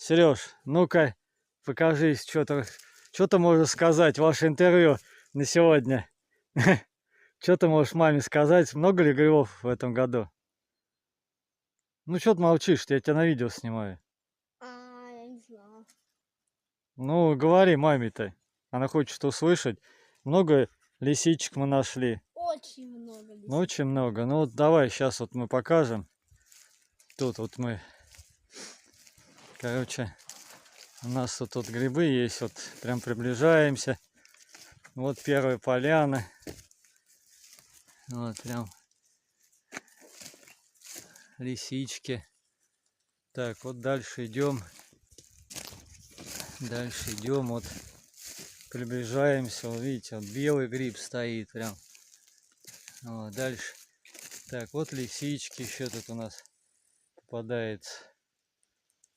Сереж, ну-ка, покажись, что ты можешь сказать, ваше интервью на сегодня. Что ты можешь маме сказать, много ли грибов в этом году? Ну, что ты молчишь, я тебя на видео снимаю. Я не знаю. Ну, говори маме-то, она хочет услышать. Много лисичек мы нашли. Очень много лисичек. Ну, очень много. Ну, вот давай, сейчас вот мы покажем. Тут вот мы, короче, у нас тут грибы есть, вот прям приближаемся. Вот первая поляна. Вот прям лисички. Так, вот дальше идем. Дальше идем, вот приближаемся. Вот видите, вот белый гриб стоит прям. Вот, дальше. Так, вот лисички еще тут у нас попадается.